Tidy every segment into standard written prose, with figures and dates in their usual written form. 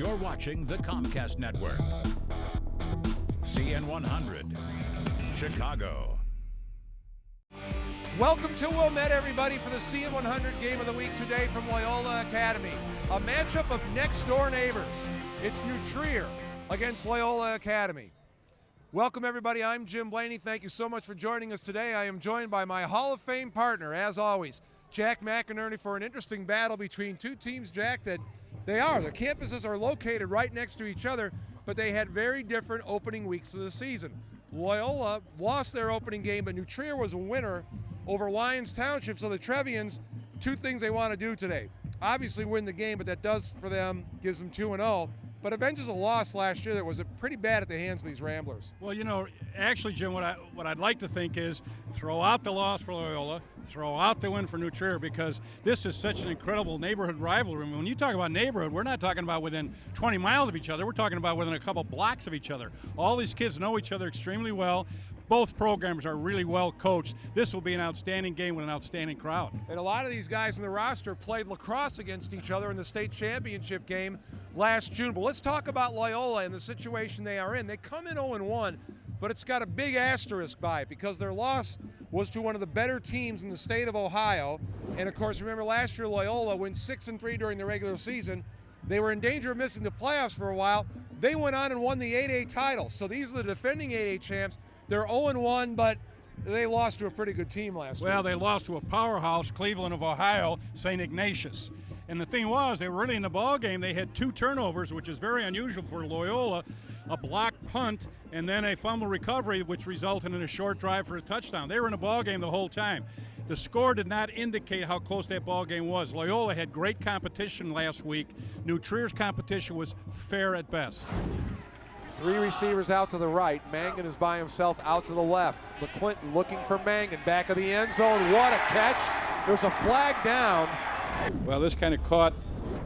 You're watching the Comcast Network. CN100, Chicago. Welcome to Wilmette, everybody, for the CN100 Game of the Week today from Loyola Academy. A matchup of next-door neighbors. It's New Trier against Loyola Academy. Welcome, everybody. I'm Jim Blaney. Thank you so much for joining us today. I am joined by my Hall of Fame partner, as always, Jack McInerney, for an interesting battle between two teams, Jack, that their campuses are located right next to each other, but they had very different opening weeks of the season. Loyola lost their opening game, but New Trier was a winner over Lyons Township, so the Trevians, two things they want to do today. Obviously win the game, but that does for them, gives them 2-0. But avenges a loss last year that was pretty bad at the hands of these Ramblers. Well, you know, actually, Jim, what I'd like to think is throw out the loss for Loyola, throw out the win for New Trier, because this is such an incredible neighborhood rivalry. When you talk about neighborhood, we're not talking about within 20 miles of each other. We're talking about within a couple blocks of each other. All these kids know each other extremely well. Both programs are really well coached. This will be an outstanding game with an outstanding crowd. And a lot of these guys in the roster played lacrosse against each other in the state championship game last June. But let's talk about Loyola and the situation they are in. They come in 0-1, but it's got a big asterisk by it because their loss was to one of the better teams in the state of Ohio. And of course, remember last year Loyola went 6-3 during the regular season. They were in danger of missing the playoffs for a while. They went on and won the 8A title. So these are the defending 8A champs. They're 0-1, but they lost to a pretty good team last week. Well, they lost to a powerhouse, Cleveland of Ohio, St. Ignatius. And the thing was, they were really in the ball game. They had 2 turnovers, which is very unusual for Loyola, a blocked punt, and then a fumble recovery, which resulted in a short drive for a touchdown. They were in the ball game the whole time. The score did not indicate how close that ball game was. Loyola had great competition last week. New Trier's competition was fair at best. 3 receivers out to the right. Mangan is by himself out to the left. McClinton looking for Mangan. Back of the end zone. What a catch. There's a flag down. Well, this kind of caught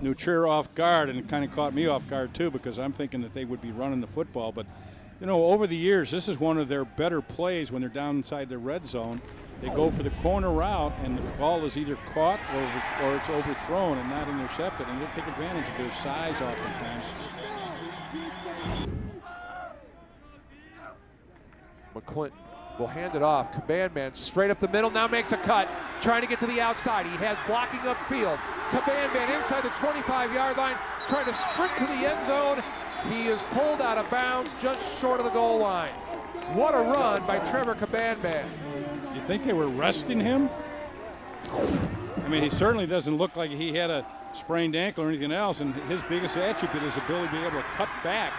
New Trier off guard, and it kind of caught me off guard too, because I'm thinking that they would be running the football. But, you know, over the years, this is one of their better plays when they're down inside the red zone. They go for the corner route, and the ball is either caught or it's overthrown and not intercepted, and they take advantage of their size oftentimes. McClinton will hand it off. Command man straight up the middle, now makes a cut, trying to get to the outside. He has blocking upfield. Command man inside the 25-yard line, trying to sprint to the end zone. He is pulled out of bounds just short of the goal line. What a run by Trevor Command man. You think they were resting him? I mean, he certainly doesn't look like he had a sprained ankle or anything else, and his biggest attribute is ability to be able to cut back,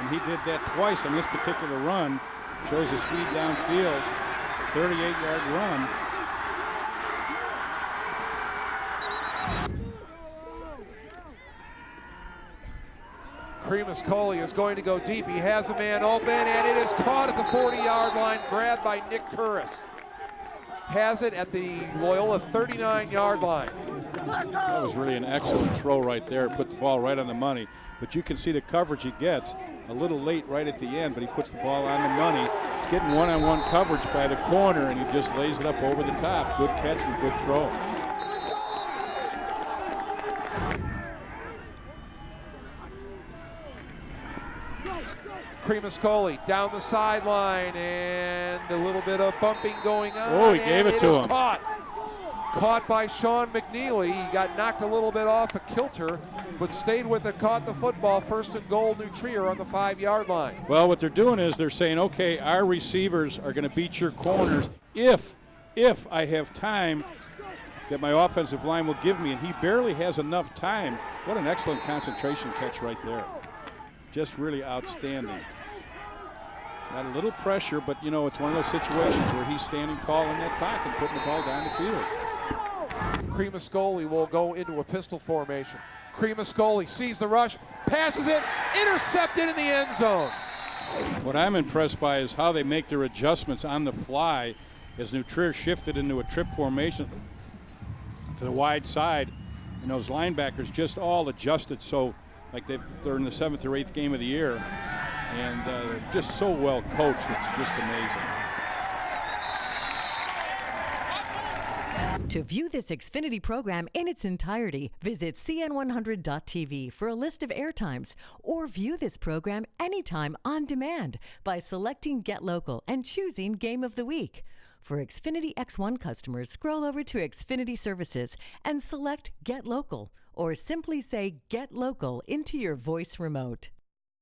and he did that twice on this particular run. Shows the speed downfield, 38-yard run. Cremus Coley is going to go deep. He has a man open, and it is caught at the 40-yard line, grabbed by Nick Curris. Has it at the Loyola 39-yard line. That was really an excellent throw right there. Put the ball right on the money. But you can see the coverage he gets a little late right at the end, but he puts the ball on the money. He's getting one-on-one coverage by the corner, and he just lays it up over the top. Good catch and good throw. Cremus Coley down the sideline, and a little bit of bumping going on. Oh, he gave it to him. Caught by Sean McNeely. He got knocked a little bit off a kilter, but stayed with it, caught the football. First and goal, New Trier on the 5-yard line. Well, what they're doing is they're saying, okay, our receivers are going to beat your corners if I have time that my offensive line will give me, and he barely has enough time. What an excellent concentration catch right there. Just really outstanding. Got a little pressure, but, you know, it's one of those situations where he's standing tall in that pocket, putting the ball down the field. Cremus Coley will go into a pistol formation. Cremus Coley sees the rush, passes it, intercepted in the end zone. What I'm impressed by is how they make their adjustments on the fly as New Trier shifted into a trip formation to the wide side, and those linebackers just all adjusted so like they're in the 7th or 8th game of the year, and they're just so well coached. It's just amazing. To view this Xfinity program in its entirety, visit CN100.tv for a list of airtimes, or view this program anytime on demand by selecting Get Local and choosing Game of the Week. For Xfinity X1 customers, scroll over to Xfinity Services and select Get Local, or simply say Get Local into your voice remote.